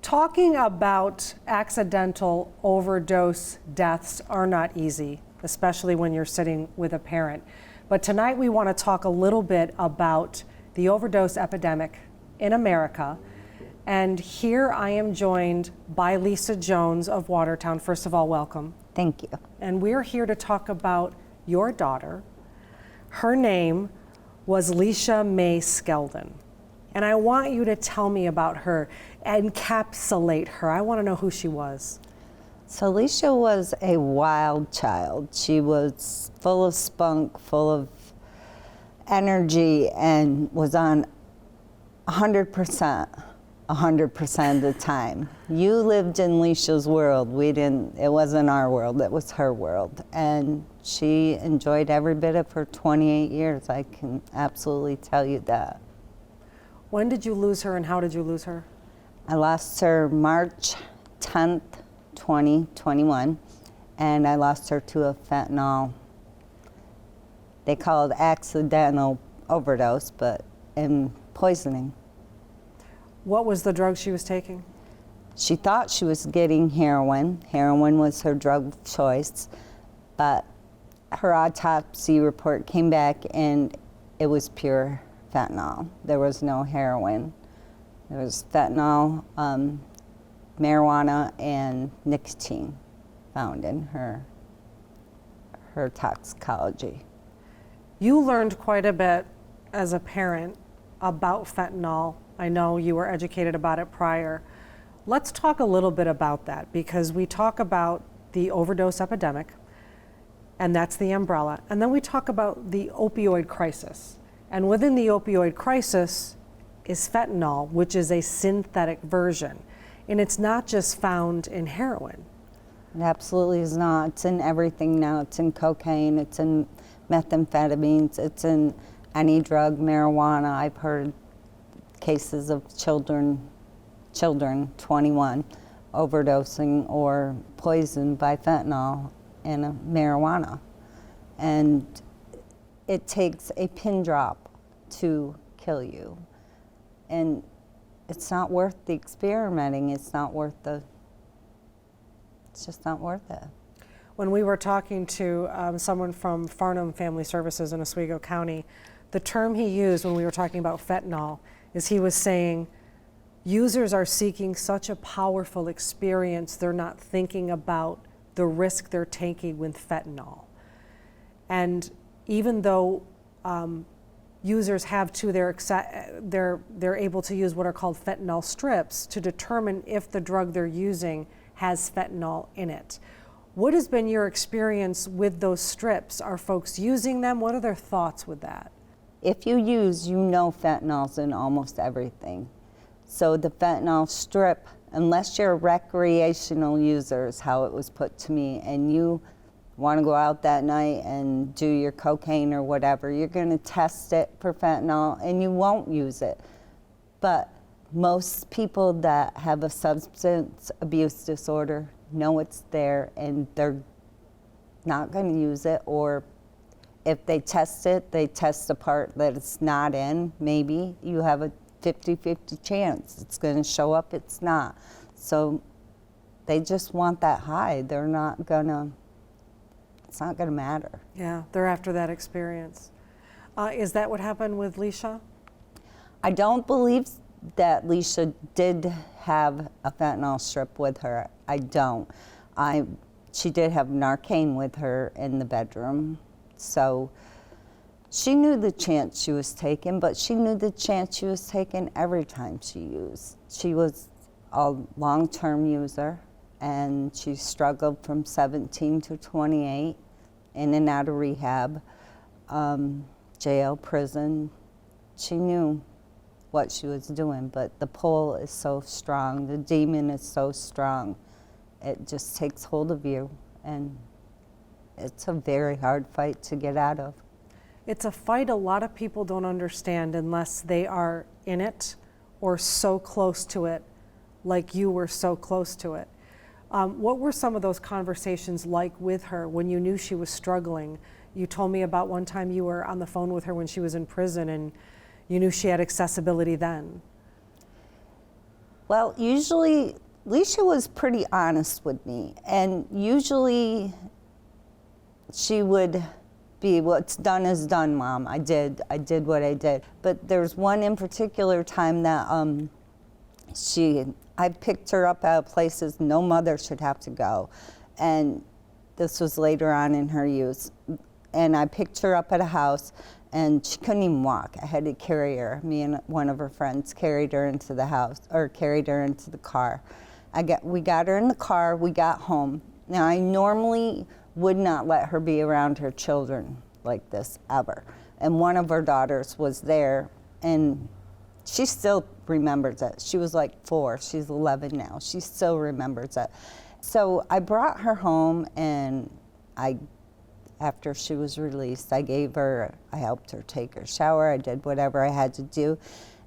Talking about accidental overdose deaths are not easy, especially when you're sitting with a parent. But tonight we want to talk a little bit about the overdose epidemic in America. And here I am joined by Lisa Jones of Watertown. First of all, welcome. Thank you. And we're here to talk about your daughter. Her name was Leisha May Skeldon. And I want you to tell me about her, encapsulate her. I want to know who she was. So Leisha was a wild child. She was full of spunk, full of energy, and was on 100% of the time. You lived in Leisha's world. We didn't, it wasn't our world, it was her world. And she enjoyed every bit of her 28 years. I can absolutely tell you that. When did you lose her and how did you lose her? I lost her March 10th, 2021, and I lost her to a fentanyl. They call it accidental overdose, but in poisoning. What was the drug she was taking? She thought she was getting heroin. Heroin was her drug of choice, but her autopsy report came back and it was pure fentanyl. There was no heroin. There was fentanyl, marijuana, and nicotine found in her toxicology. You learned quite a bit as a parent about fentanyl. I know you were educated about it prior. Let's talk a little bit about that, because we talk about the overdose epidemic, and that's the umbrella. And then we talk about the opioid crisis. And within the opioid crisis is fentanyl, which is a synthetic version. And it's not just found in heroin. It absolutely is not. It's in everything now. It's in cocaine, it's in methamphetamines, it's in any drug, marijuana. I've heard cases of children 21, overdosing or poisoned by fentanyl and marijuana. And it takes a pin drop to kill you. And it's not worth the experimenting. It's just not worth it. When we were talking to someone from Farnham Family Services in Oswego County, the term he used when we were talking about fentanyl is he was saying users are seeking such a powerful experience, they're not thinking about the risk they're taking with fentanyl. And even though users have they're able to use what are called fentanyl strips to determine if the drug they're using has fentanyl in it. What has been your experience with those strips? Are folks using them? What are their thoughts with that? If you use, you know fentanyl's in almost everything. So the fentanyl strip, unless you're a recreational user, is how it was put to me, and you want to go out that night and do your cocaine or whatever, you're going to test it for fentanyl and you won't use it. But most people that have a substance abuse disorder know it's there and they're not going to use it, or if they test it, they test the part that it's not in. Maybe you have a 50-50 chance it's going to show up, it's not. So they just want that high. They're not going to, it's not going to matter. Yeah, they're after that experience. Is that what happened with Leisha? I don't believe that Leisha did have a fentanyl strip with her. I don't. She did have Narcan with her in the bedroom. So she knew the chance she was taking, but she knew the chance she was taking every time she used. She was a long-term user, and she struggled from 17 to 28, in and out of rehab, jail, prison. She knew what she was doing, but the pull is so strong, the demon is so strong. It just takes hold of you, and it's a very hard fight to get out of. It's a fight a lot of people don't understand unless they are in it or so close to it, like you were so close to it. What were some of those conversations like with her when you knew she was struggling? You told me about one time you were on the phone with her when she was in prison and you knew she had accessibility then. Well, usually Leisha was pretty honest with me, and usually she would be, what's done is done, Mom. I did what I did. But there's one in particular time that I picked her up out of places no mother should have to go. And this was later on in her use. And I picked her up at a house, and she couldn't even walk. I had to carry her. Me and one of her friends carried her into the house, or carried her into the car. We got her in the car, we got home. Now, I normally would not let her be around her children like this, ever. And one of her daughters was there, and she still remembers it. She was like 4, she's 11 now. She still remembers it. So I brought her home, and after she was released, I helped her take her shower, I did whatever I had to do,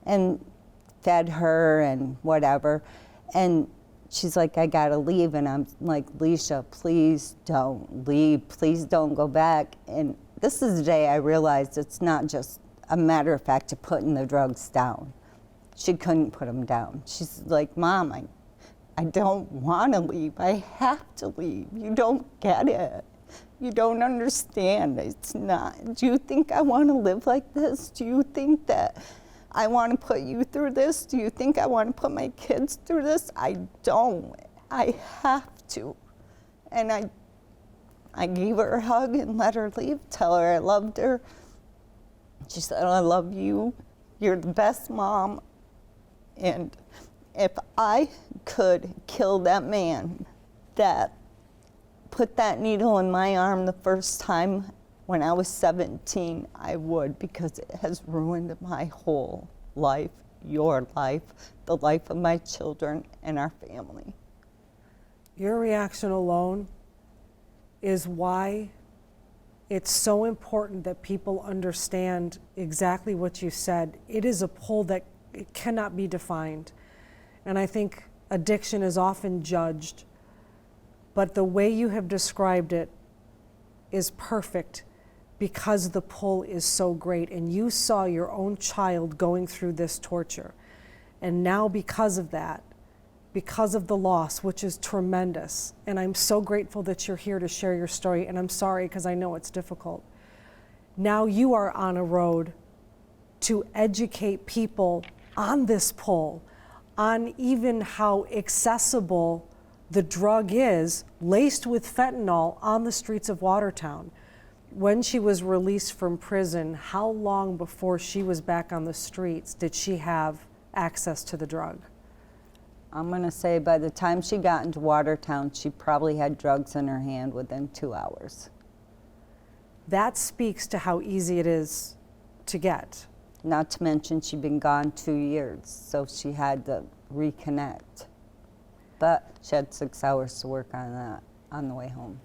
and fed her and whatever. And she's like, I gotta leave, and I'm like, Leisha, please don't leave, please don't go back. And this is the day I realized it's not just a matter of fact of putting the drugs down. She couldn't put them down. She's like, Mom, I don't wanna leave, I have to leave. You don't get it. You don't understand. It's not. Do you think I wanna live like this? Do you think that I want to put you through this? Do you think I want to put my kids through this? I don't. I have to. And I gave her a hug and let her leave, tell her I loved her. She said, I love you. You're the best mom. And if I could kill that man that put that needle in my arm the first time when I was 17, I would, because it has ruined my whole life, your life, the life of my children and our family. Your reaction alone is why it's so important that people understand exactly what you said. It is a pull that it cannot be defined. And I think addiction is often judged, but the way you have described it is perfect, because the pull is so great, and you saw your own child going through this torture. And now because of that, because of the loss, which is tremendous, and I'm so grateful that you're here to share your story, and I'm sorry because I know it's difficult. Now you are on a road to educate people on this pull, on even how accessible the drug is, laced with fentanyl on the streets of Watertown. When she was released from prison, how long before she was back on the streets did she have access to the drug? I'm gonna say by the time she got into Watertown, she probably had drugs in her hand within 2 hours. That speaks to how easy it is to get. Not to mention she'd been gone 2 years, so she had to reconnect. But she had 6 hours to work on that on the way home.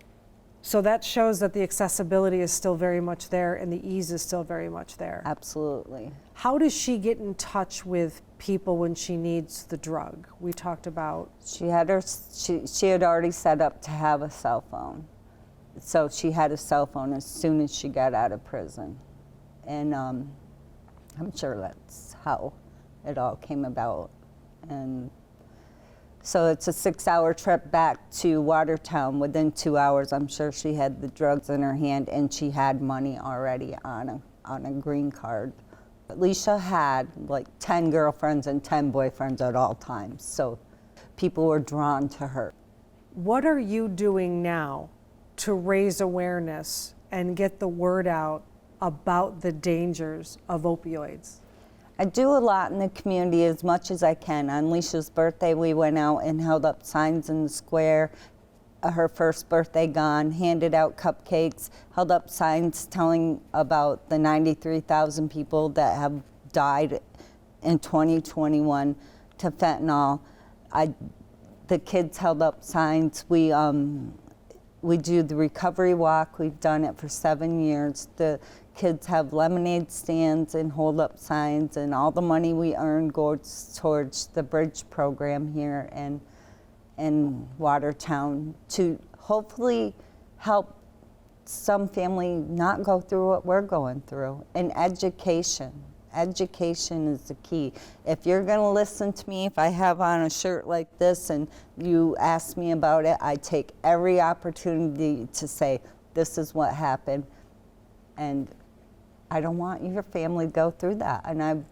So that shows that the accessibility is still very much there and the ease is still very much there. Absolutely. How does she get in touch with people when she needs the drug? We talked about. She had already set up to have a cell phone. So she had a cell phone as soon as she got out of prison. And I'm sure that's how it all came about. And so it's a 6-hour trip back to Watertown. Within 2 hours, I'm sure she had the drugs in her hand, and she had money already on a green card. Leisha had like 10 girlfriends and 10 boyfriends at all times, so people were drawn to her. What are you doing now to raise awareness and get the word out about the dangers of opioids? I do a lot in the community as much as I can. On Leisha's birthday, we went out and held up signs in the square. Her first birthday gone, handed out cupcakes, held up signs telling about the 93,000 people that have died in 2021 to fentanyl. The kids held up signs. We do the recovery walk. We've done it for 7 years. The kids have lemonade stands and hold up signs, and all the money we earn goes towards the bridge program here in Watertown to hopefully help some family not go through what we're going through. And education Education is the key. If you're going to listen to me, if I have on a shirt like this and you ask me about it, I take every opportunity to say, this is what happened. And I don't want your family to go through that. And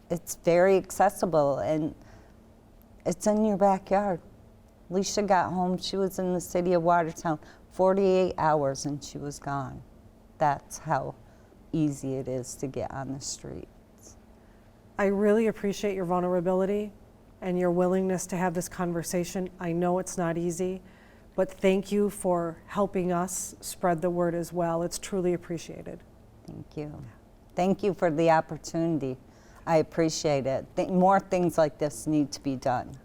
it's very accessible, and it's in your backyard. Alicia got home, she was in the city of Watertown 48 hours and she was gone. That's how easy it is to get on the streets. I really appreciate your vulnerability and your willingness to have this conversation. I know it's not easy, but thank you for helping us spread the word as well. It's truly appreciated. Thank you. Thank you for the opportunity. I appreciate it. More things like this need to be done.